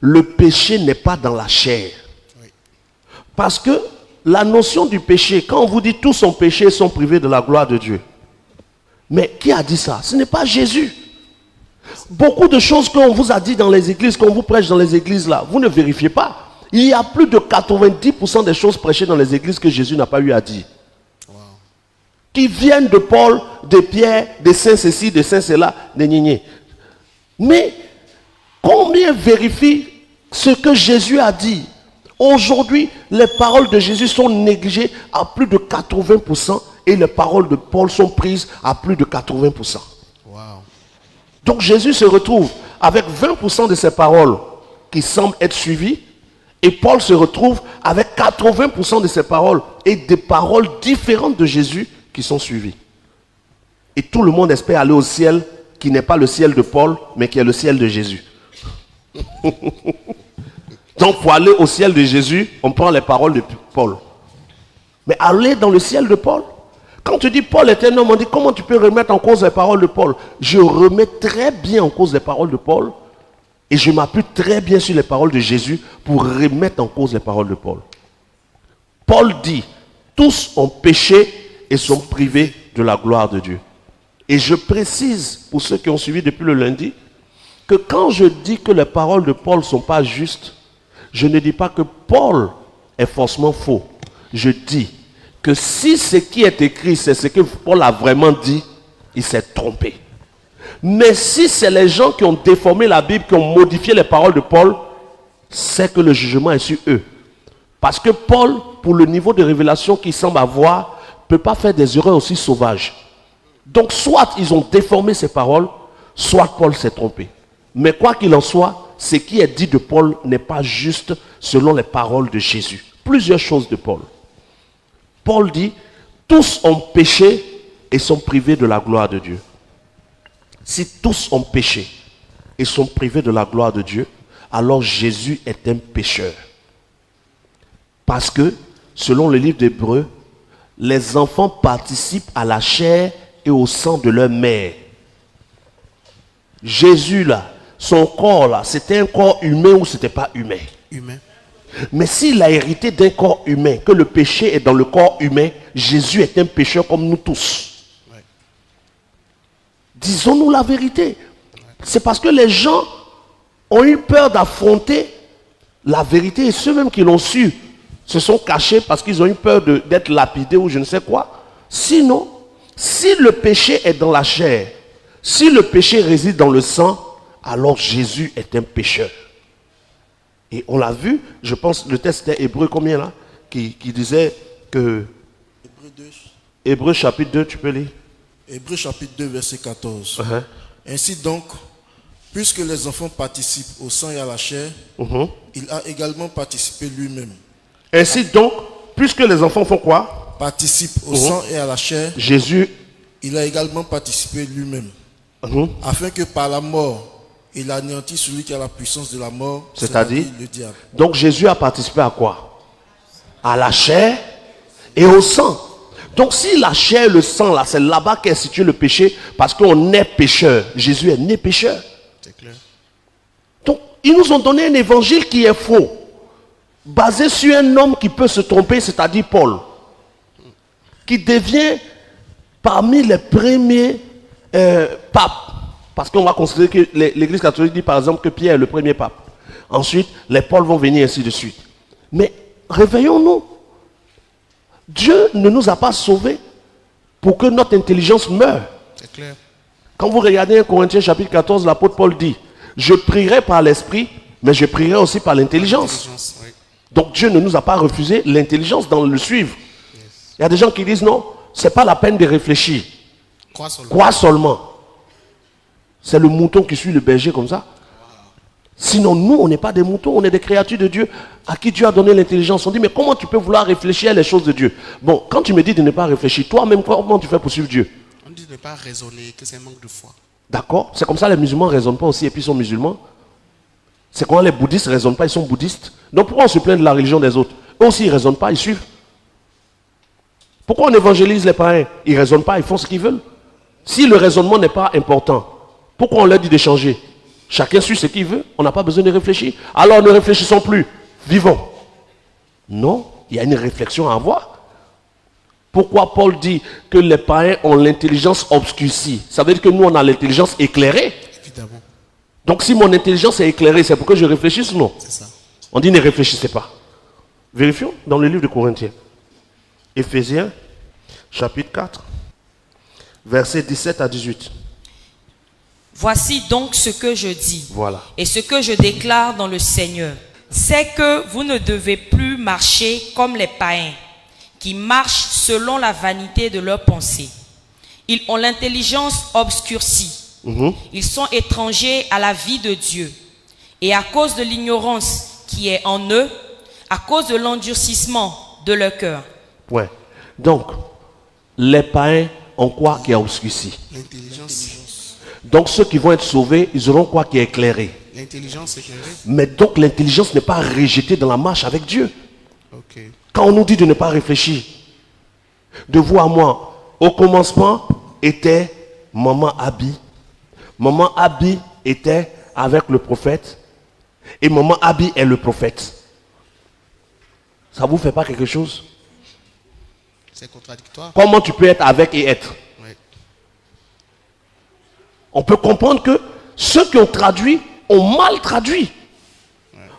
le péché n'est pas dans la chair. Parce que la notion du péché, quand on vous dit tous sont péchés et sont privés de la gloire de Dieu. Mais qui a dit ça? Ce n'est pas Jésus. Beaucoup de choses qu'on vous a dit dans les églises, qu'on vous prêche dans les églises là, vous ne vérifiez pas. Il y a plus de 90% des choses prêchées dans les églises que Jésus n'a pas eu à dire. Wow. Qui viennent de Paul, de Pierre, de saint ceci, de saint cela, de Nigné. Mais combien vérifient ce que Jésus a dit? Aujourd'hui, les paroles de Jésus sont négligées à plus de 80% et les paroles de Paul sont prises à plus de 80%. Wow. Donc Jésus se retrouve avec 20% de ses paroles qui semblent être suivies et Paul se retrouve avec 80% de ses paroles et des paroles différentes de Jésus qui sont suivies. Et tout le monde espère aller au ciel qui n'est pas le ciel de Paul mais qui est le ciel de Jésus. Donc pour aller au ciel de Jésus, on prend les paroles de Paul. Mais aller dans le ciel de Paul, quand tu dis Paul est un homme, on dit comment tu peux remettre en cause les paroles de Paul? Je remets très bien en cause les paroles de Paul et je m'appuie très bien sur les paroles de Jésus pour remettre en cause les paroles de Paul. Paul dit, tous ont péché et sont privés de la gloire de Dieu. Et je précise pour ceux qui ont suivi depuis le lundi, que quand je dis que les paroles de Paul ne sont pas justes, je ne dis pas que Paul est forcément faux. Je dis que si ce qui est écrit, c'est ce que Paul a vraiment dit, il s'est trompé. Mais si c'est les gens qui ont déformé la Bible, qui ont modifié les paroles de Paul, c'est que le jugement est sur eux. Parce que Paul, pour le niveau de révélation qu'il semble avoir, ne peut pas faire des erreurs aussi sauvages. Donc soit ils ont déformé ces paroles, soit Paul s'est trompé. Mais quoi qu'il en soit, ce qui est dit de Paul n'est pas juste selon les paroles de Jésus. Plusieurs choses de Paul. Paul dit, tous ont péché et sont privés de la gloire de Dieu. Si tous ont péché et sont privés de la gloire de Dieu, alors Jésus est un pécheur. Parce que, selon le livre d'Hébreux, les enfants participent à la chair et au sang de leur mère. Jésus là, son corps là, c'était un corps humain ou c'était pas humain? Humain. Mais s'il a hérité d'un corps humain, que le péché est dans le corps humain, Jésus est un pécheur comme nous tous. Ouais. Disons-nous la vérité. Ouais. C'est parce que les gens ont eu peur d'affronter la vérité et ceux même qui l'ont su se sont cachés parce qu'ils ont eu peur d'être lapidés ou je ne sais quoi. Sinon, si le péché est dans la chair, si le péché réside dans le sang, alors Jésus est un pécheur. Et on l'a vu, je pense, le texte était Hébreu combien là? Qui disait que... Hébreu 2. Hébreu chapitre 2, tu peux lire? Hébreu chapitre 2, verset 14. Ainsi donc, puisque les enfants participent au sang et à la chair, il a également participé lui-même. Ainsi donc, puisque les enfants font quoi? Participent au sang et à la chair. Jésus. Il a également participé lui-même. Afin que par la mort, il anéantit celui qui a la puissance de la mort, c'est-à-dire le diable. Donc Jésus a participé à quoi? À la chair et au sang. Donc si la chair et le sang, là, c'est là-bas qu'est situé le péché, parce qu'on est pécheur. Jésus est né pécheur. C'est clair. Donc ils nous ont donné un évangile qui est faux, basé sur un homme qui peut se tromper, c'est-à-dire Paul, qui devient parmi les premiers papes. Parce qu'on va considérer que l'Église catholique dit par exemple que Pierre est le premier pape. Ensuite, les Pauls vont venir ainsi de suite. Mais réveillons-nous. Dieu ne nous a pas sauvés pour que notre intelligence meure. C'est clair. Quand vous regardez 1 Corinthiens chapitre 14, l'apôtre Paul dit, je prierai par l'esprit, mais je prierai aussi par l'intelligence. Oui. Donc Dieu ne nous a pas refusé l'intelligence dans le suivre. Yes. Il y a des gens qui disent non, ce n'est pas la peine de réfléchir. Crois seulement. C'est le mouton qui suit le berger comme ça. Sinon, nous, on n'est pas des moutons, on est des créatures de Dieu à qui Dieu a donné l'intelligence. On dit, mais comment tu peux vouloir réfléchir à les choses de Dieu? Bon, quand tu me dis de ne pas réfléchir, toi-même, comment tu fais pour suivre Dieu? On dit de ne pas raisonner, que c'est un manque de foi. D'accord? C'est comme ça les musulmans ne raisonnent pas aussi et puis ils sont musulmans. C'est quand les bouddhistes ne raisonnent pas, ils sont bouddhistes. Donc pourquoi on se plaint de la religion des autres? Eux aussi, ils ne raisonnent pas, ils suivent. Pourquoi on évangélise les païens? Ils ne raisonnent pas, ils font ce qu'ils veulent. Si le raisonnement n'est pas important, pourquoi on leur dit de changer? Chacun suit ce qu'il veut. On n'a pas besoin de réfléchir. Alors ne réfléchissons plus. Vivons. Non, il y a une réflexion à avoir. Pourquoi Paul dit que les païens ont l'intelligence obscurcie? Ça veut dire que nous, on a l'intelligence éclairée. Évidemment. Donc si mon intelligence est éclairée, c'est pour que je réfléchisse ou non? C'est ça. On dit ne réfléchissez pas. Vérifions dans le livre de Corinthiens. Éphésiens, chapitre 4, versets 17 à 18. Voici donc ce que je dis. Voilà. Et ce que je déclare dans le Seigneur, c'est que vous ne devez plus marcher comme les païens, qui marchent selon la vanité de leurs pensées. Ils ont l'intelligence obscurcie. Ils sont étrangers à la vie de Dieu. Et à cause de l'ignorance qui est en eux, à cause de l'endurcissement de leur cœur. Ouais. Donc, les païens ont quoi qui est obscurci? L'intelligence. Donc ceux qui vont être sauvés, ils auront quoi qui est éclairé? L'intelligence éclairée. Mais donc l'intelligence n'est pas rejetée dans la marche avec Dieu. Ok. Quand on nous dit de ne pas réfléchir, de vous à moi, au commencement était maman Abi. Maman Abi était avec le prophète. Et maman Abi est le prophète. Ça ne vous fait pas quelque chose? C'est contradictoire. Comment tu peux être avec et être? Oui. On peut comprendre que ceux qui ont traduit ont mal traduit.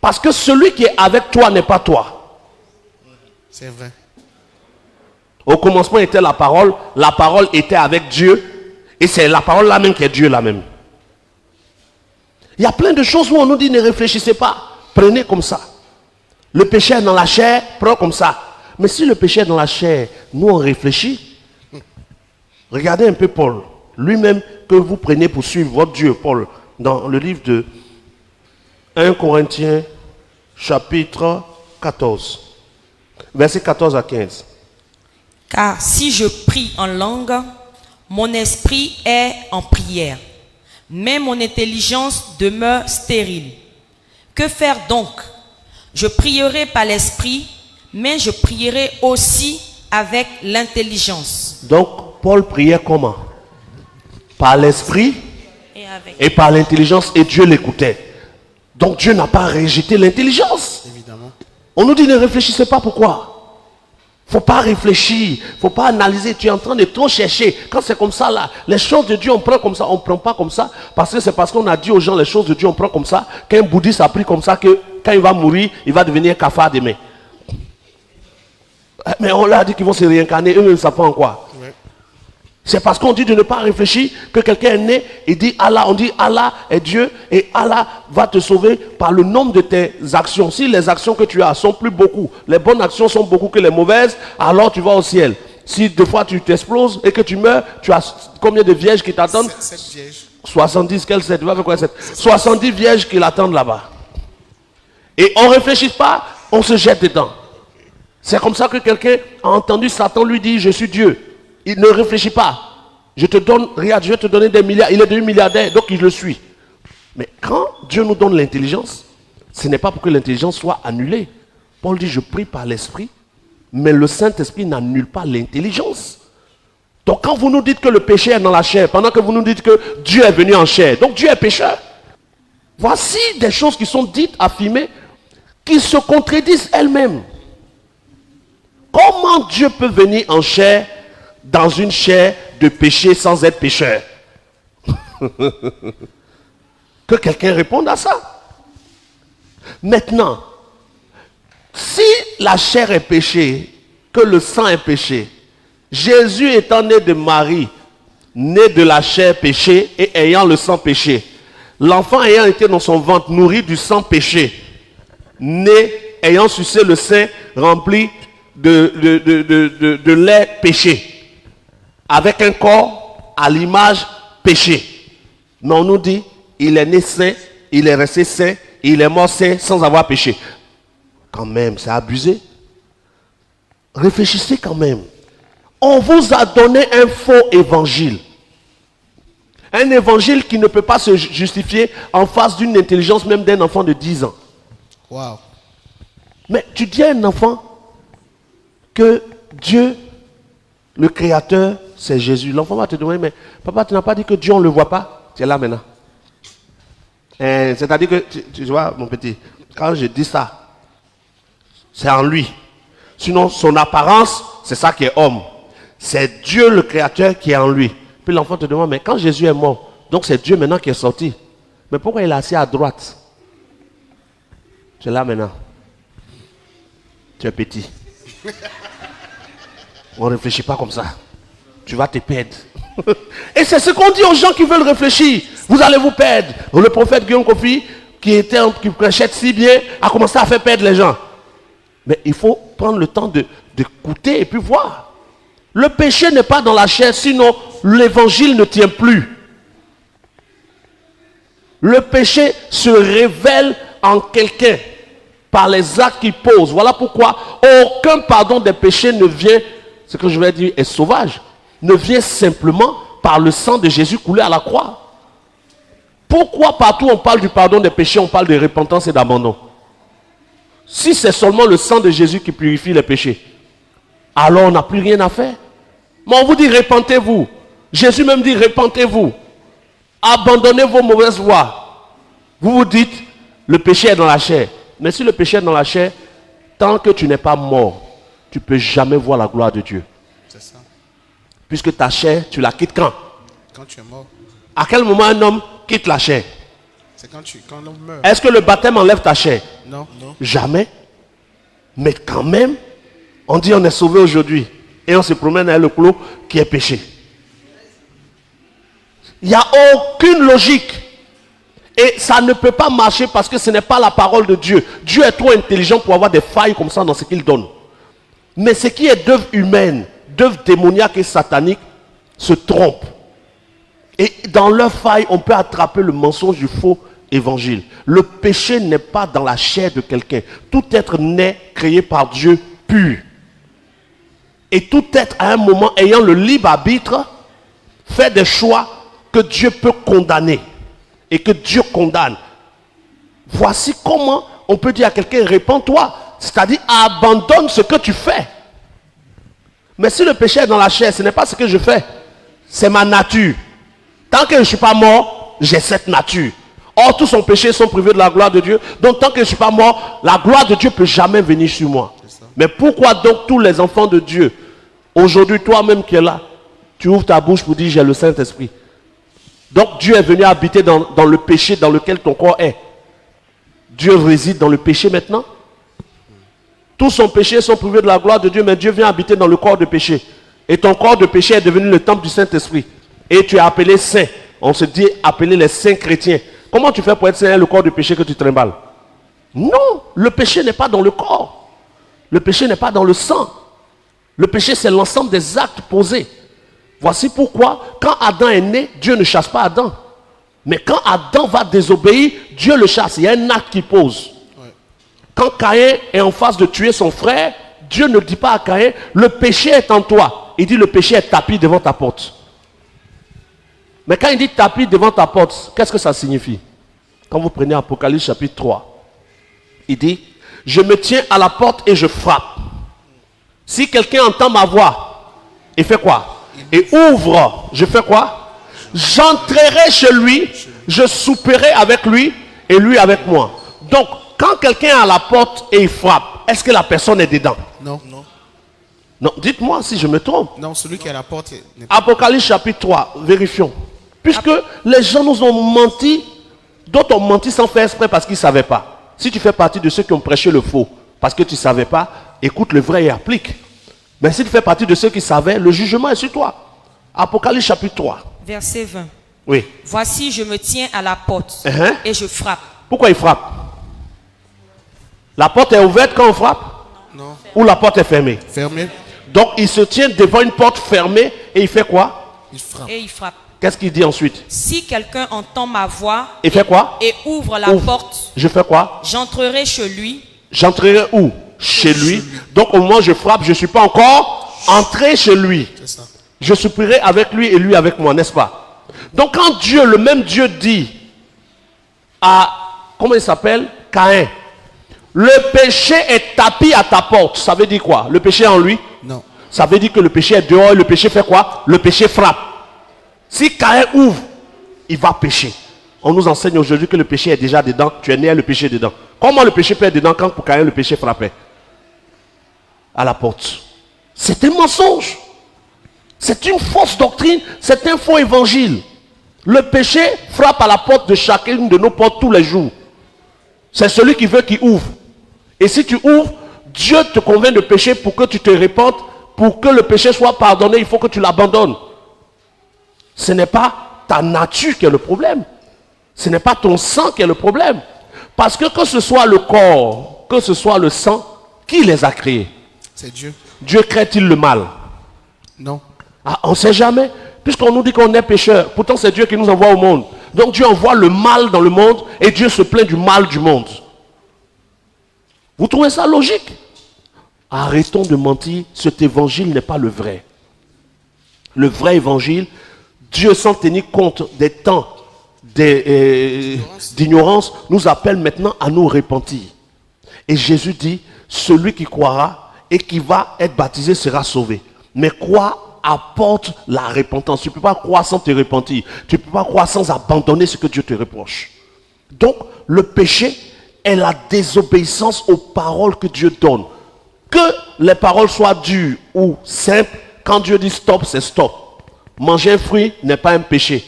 Parce que celui qui est avec toi n'est pas toi. C'est vrai. Au commencement était la parole était avec Dieu, et c'est la parole là même qui est Dieu là même. Il y a plein de choses où on nous dit ne réfléchissez pas, prenez comme ça. Le péché est dans la chair, prends comme ça. Mais si le péché est dans la chair, nous on réfléchit. Regardez un peu Paul, lui-même que vous prenez pour suivre votre Dieu, Paul, dans le livre de 1 Corinthiens, chapitre 14, versets 14 à 15. Car si je prie en langue, mon esprit est en prière, mais mon intelligence demeure stérile. Que faire donc? Je prierai par l'esprit, mais je prierai aussi avec l'intelligence. Donc, Paul priait comment? Par l'esprit et par l'intelligence, et Dieu l'écoutait. Donc, Dieu n'a pas rejeté l'intelligence. Évidemment. On nous dit ne réfléchissez pas, pourquoi? Il ne faut pas réfléchir, il ne faut pas analyser. Tu es en train de trop chercher. Quand c'est comme ça, là, les choses de Dieu, on prend comme ça, on ne prend pas comme ça. Parce que c'est parce qu'on a dit aux gens les choses de Dieu, on prend comme ça. Qu'un bouddhiste a pris comme ça, que quand il va mourir, il va devenir un cafard demain. Mais on leur a dit qu'ils vont se réincarner, eux ne savent pas en quoi. Ouais. C'est parce qu'on dit de ne pas réfléchir que quelqu'un est né et dit Allah. On dit Allah est Dieu et Allah va te sauver par le nombre de tes actions. Si les actions que tu as sont plus beaucoup, les bonnes actions sont beaucoup que les mauvaises, alors tu vas au ciel. Si deux fois tu t'exploses et que tu meurs, tu as combien de vierges qui t'attendent? 7 vierges. 70, quelle 7? Tu vas faire quoi 7? 70 vierges qui l'attendent là-bas. Et on ne réfléchit pas, on se jette dedans. C'est comme ça que quelqu'un a entendu Satan lui dire je suis Dieu. Il ne réfléchit pas. Je te donne, regarde, je vais te donner des milliards. Il est devenu milliardaire, donc il le suit. Mais quand Dieu nous donne l'intelligence, ce n'est pas pour que l'intelligence soit annulée. Paul dit, je prie par l'Esprit, mais le Saint-Esprit n'annule pas l'intelligence. Donc quand vous nous dites que le péché est dans la chair, pendant que vous nous dites que Dieu est venu en chair, donc Dieu est pécheur. Voici des choses qui sont dites, affirmées, qui se contredisent elles-mêmes. Comment Dieu peut venir en chair, dans une chair de péché sans être pécheur? Que quelqu'un réponde à ça. Maintenant, si la chair est péché, que le sang est péché, Jésus étant né de Marie, né de la chair péché et ayant le sang péché, l'enfant ayant été dans son ventre nourri du sang péché, né ayant sucé le sein rempli de lait péché, avec un corps à l'image péché. Mais on nous dit, il est né saint, il est resté saint, il est mort saint sans avoir péché. Quand même, c'est abusé. Réfléchissez quand même. On vous a donné un faux évangile. Un évangile qui ne peut pas se justifier en face d'une intelligence même d'un enfant de 10 ans. Wow. Mais tu dis à un enfant que Dieu, le Créateur, c'est Jésus. L'enfant va te demander, mais papa, tu n'as pas dit que Dieu, on ne le voit pas? Tu es là maintenant. C'est-à-dire que, tu vois, mon petit, quand je dis ça, c'est en lui. Sinon, son apparence, c'est ça qui est homme. C'est Dieu le Créateur qui est en lui. Puis l'enfant te demande, mais quand Jésus est mort, donc c'est Dieu maintenant qui est sorti. Mais pourquoi il est assis à droite? Tu es là maintenant. Tu es petit. On ne réfléchit pas comme ça. Tu vas te perdre. Et c'est ce qu'on dit aux gens qui veulent réfléchir. Vous allez vous perdre. Le prophète Guillaume Kofi, qui prêchait si bien, a commencé à faire perdre les gens. Mais il faut prendre le temps d'écouter et puis voir. Le péché n'est pas dans la chair, sinon l'évangile ne tient plus. Le péché se révèle en quelqu'un par les actes qu'il pose. Voilà pourquoi aucun pardon des péchés ne vient, ce que je vais dire est sauvage, ne vient simplement par le sang de Jésus coulé à la croix. Pourquoi partout on parle du pardon des péchés, on parle de repentance et d'abandon? Si c'est seulement le sang de Jésus qui purifie les péchés, alors on n'a plus rien à faire. Mais on vous dit repentez-vous. Jésus même dit repentez-vous. Abandonnez vos mauvaises voies. Vous vous dites, le péché est dans la chair. Mais si le péché est dans la chair, tant que tu n'es pas mort, tu ne peux jamais voir la gloire de Dieu. C'est ça. Puisque ta chair, tu la quittes quand? Quand tu es mort. À quel moment un homme quitte la chair? C'est quand l'homme meurt. Est-ce que le baptême enlève ta chair? Non. Jamais. Mais quand même, on dit on est sauvé aujourd'hui. Et on se promène avec le clos qui est péché. Il n'y a aucune logique. Et ça ne peut pas marcher parce que ce n'est pas la parole de Dieu. Dieu est trop intelligent pour avoir des failles comme ça dans ce qu'il donne. Mais ce qui est d'œuvre humaine, d'œuvre démoniaque et satanique, se trompe. Et dans leur faille, on peut attraper le mensonge du faux évangile. Le péché n'est pas dans la chair de quelqu'un. Tout être né, créé par Dieu, pur. Et tout être à un moment ayant le libre arbitre, fait des choix que Dieu peut condamner. Et que Dieu condamne. Voici comment on peut dire à quelqu'un, répands-toi. C'est-à-dire, abandonne ce que tu fais. Mais si le péché est dans la chair, ce n'est pas ce que je fais. C'est ma nature. Tant que je ne suis pas mort, j'ai cette nature. Or, tous son péchés sont privés de la gloire de Dieu. Donc, tant que je ne suis pas mort, la gloire de Dieu ne peut jamais venir sur moi. Mais pourquoi donc tous les enfants de Dieu, aujourd'hui, toi-même qui es là, tu ouvres ta bouche pour dire, j'ai le Saint-Esprit. Donc, Dieu est venu habiter dans le péché dans lequel ton corps est. Dieu réside dans le péché maintenant. Tous son péchés sont privés de la gloire de Dieu, mais Dieu vient habiter dans le corps de péché. Et ton corps de péché est devenu le temple du Saint-Esprit. Et tu es appelé saint. On se dit appeler les saints chrétiens. Comment tu fais pour être saint, le corps de péché que tu trimbales? Non, le péché n'est pas dans le corps. Le péché n'est pas dans le sang. Le péché, c'est l'ensemble des actes posés. Voici pourquoi, quand Adam est né, Dieu ne chasse pas Adam. Mais quand Adam va désobéir, Dieu le chasse. Il y a un acte qui pose. Ouais. Quand Caïn est en face de tuer son frère, Dieu ne dit pas à Caïn, le péché est en toi. Il dit, le péché est tapis devant ta porte. Mais quand il dit tapis devant ta porte, qu'est-ce que ça signifie? Quand vous prenez Apocalypse chapitre 3, il dit, je me tiens à la porte et je frappe. Si quelqu'un entend ma voix, il fait quoi? Et ouvre, je fais quoi? J'entrerai chez lui, je souperai avec lui et lui avec moi. Donc, quand quelqu'un est à la porte et il frappe, est-ce que la personne est dedans? Non. Non, dites-moi si je me trompe. Non, celui qui est à la porte n'est pas... Apocalypse chapitre 3, vérifions. Puisque les gens nous ont menti, d'autres ont menti sans faire exprès parce qu'ils ne savaient pas. Si tu fais partie de ceux qui ont prêché le faux parce que tu ne savais pas, écoute le vrai et applique. Mais si tu fais partie de ceux qui savaient, le jugement est sur toi. Apocalypse chapitre 3. Verset 20. Oui. Voici, je me tiens à la porte et je frappe. Pourquoi il frappe? La porte est ouverte quand on frappe? Non. Ou la porte est fermée? Fermée. Donc il se tient devant une porte fermée et il fait quoi? Il frappe. Et il frappe. Qu'est-ce qu'il dit ensuite? Si quelqu'un entend ma voix il fait quoi? Et ouvre la porte, je fais quoi? J'entrerai chez lui. J'entrerai où? Chez lui. Donc au moment où je frappe, je ne suis pas encore entré chez lui. C'est ça. Je souperai avec lui et lui avec moi, n'est-ce pas? Donc quand Dieu, le même Dieu dit à, comment il s'appelle? Caïn, le péché est tapis à ta porte. Ça veut dire quoi? Le péché est en lui? Non. Ça veut dire que le péché est dehors et le péché fait quoi? Le péché frappe. Si Caïn ouvre, il va pécher. On nous enseigne aujourd'hui que le péché est déjà dedans. Tu es né, le péché est dedans. Comment le péché peut être dedans quand pour Caïn le péché frappait à la porte? C'est un mensonge. C'est une fausse doctrine. C'est un faux évangile. Le péché frappe à la porte de chacune de nos portes tous les jours. C'est celui qui veut qui ouvre. Et si tu ouvres, Dieu te convainc de péché pour que tu te répandes. Pour que le péché soit pardonné, il faut que tu l'abandonnes. Ce n'est pas ta nature qui est le problème. Ce n'est pas ton sang qui est le problème. Parce que ce soit le corps, que ce soit le sang, qui les a créés? C'est Dieu. Dieu crée-t-il le mal? Non. Ah, on ne sait jamais. Puisqu'on nous dit qu'on est pécheurs. Pourtant c'est Dieu qui nous envoie au monde. Donc Dieu envoie le mal dans le monde et Dieu se plaint du mal du monde. Vous trouvez ça logique? Arrêtons de mentir. Cet évangile n'est pas le vrai. Le vrai évangile, Dieu sans tenir compte des temps d'ignorance, nous appelle maintenant à nous repentir. Et Jésus dit, celui qui croira et qui va être baptisé sera sauvé. Mais quoi apporte la repentance? Tu ne peux pas croire sans te repentir. Tu ne peux pas croire sans abandonner ce que Dieu te reproche. Donc, le péché est la désobéissance aux paroles que Dieu donne. Que les paroles soient dures ou simples, quand Dieu dit stop, c'est stop. Manger un fruit n'est pas un péché,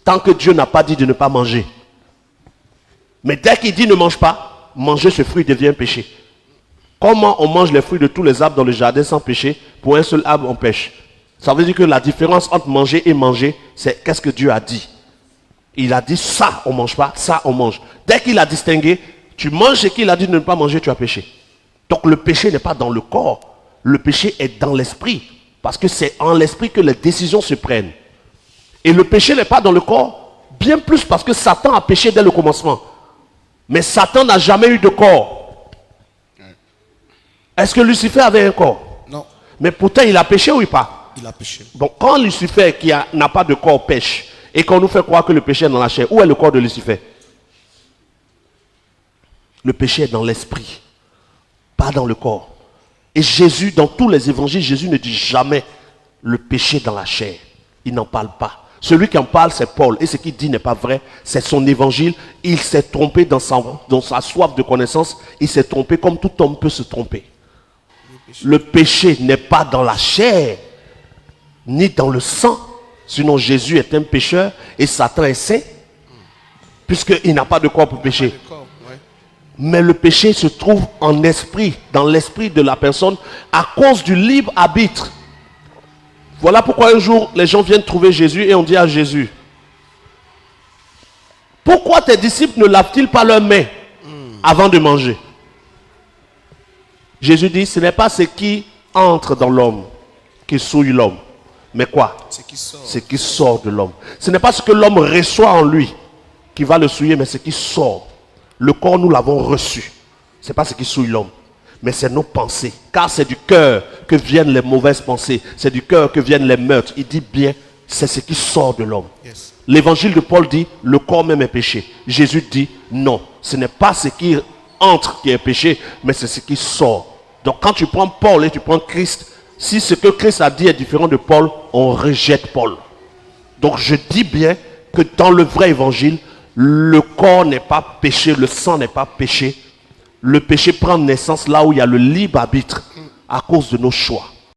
tant que Dieu n'a pas dit de ne pas manger. Mais dès qu'il dit ne mange pas, manger ce fruit devient un péché. Comment on mange les fruits de tous les arbres dans le jardin sans péché? Pour un seul arbre, on pêche. Ça veut dire que la différence entre manger et manger, c'est qu'est-ce que Dieu a dit. Il a dit ça, on ne mange pas, ça, on mange. Dès qu'il a distingué, tu manges ce qu'il a dit de ne pas manger, tu as péché. Donc le péché n'est pas dans le corps, le péché est dans l'esprit. Parce que c'est en l'esprit que les décisions se prennent. Et le péché n'est pas dans le corps, bien plus parce que Satan a péché dès le commencement. Mais Satan n'a jamais eu de corps. Est-ce que Lucifer avait un corps? Non. Mais pourtant il a péché ou pas? Il a péché. Bon, quand Lucifer qui n'a pas de corps pêche, et qu'on nous fait croire que le péché est dans la chair, où est le corps de Lucifer? Le péché est dans l'esprit, pas dans le corps. Et Jésus, dans tous les évangiles, Jésus ne dit jamais le péché dans la chair. Il n'en parle pas. Celui qui en parle, c'est Paul. Et ce qu'il dit n'est pas vrai. C'est son évangile. Il s'est trompé dans sa soif de connaissance. Il s'est trompé comme tout homme peut se tromper. Le péché n'est pas dans la chair, ni dans le sang. Sinon Jésus est un pécheur et Satan est saint, puisqu'il n'a pas de corps pour pécher. Mais le péché se trouve en esprit, dans l'esprit de la personne, à cause du libre arbitre. Voilà pourquoi un jour, les gens viennent trouver Jésus et on dit à Jésus, pourquoi tes disciples ne lavent-ils pas leurs mains avant de manger? Jésus dit, ce n'est pas ce qui entre dans l'homme qui souille l'homme, mais quoi? Ce qui sort de l'homme. Ce n'est pas ce que l'homme reçoit en lui qui va le souiller, mais ce qui sort. Le corps, nous l'avons reçu. Ce n'est pas ce qui souille l'homme, mais c'est nos pensées. Car c'est du cœur que viennent les mauvaises pensées. C'est du cœur que viennent les meurtres. Il dit bien, c'est ce qui sort de l'homme. Yes. L'évangile de Paul dit, le corps même est péché. Jésus dit, non, ce n'est pas ce qui entre qui est péché, mais c'est ce qui sort. Donc quand tu prends Paul et tu prends Christ, si ce que Christ a dit est différent de Paul, on rejette Paul. Donc je dis bien que dans le vrai évangile, le corps n'est pas péché, le sang n'est pas péché. Le péché prend naissance là où il y a le libre arbitre à cause de nos choix.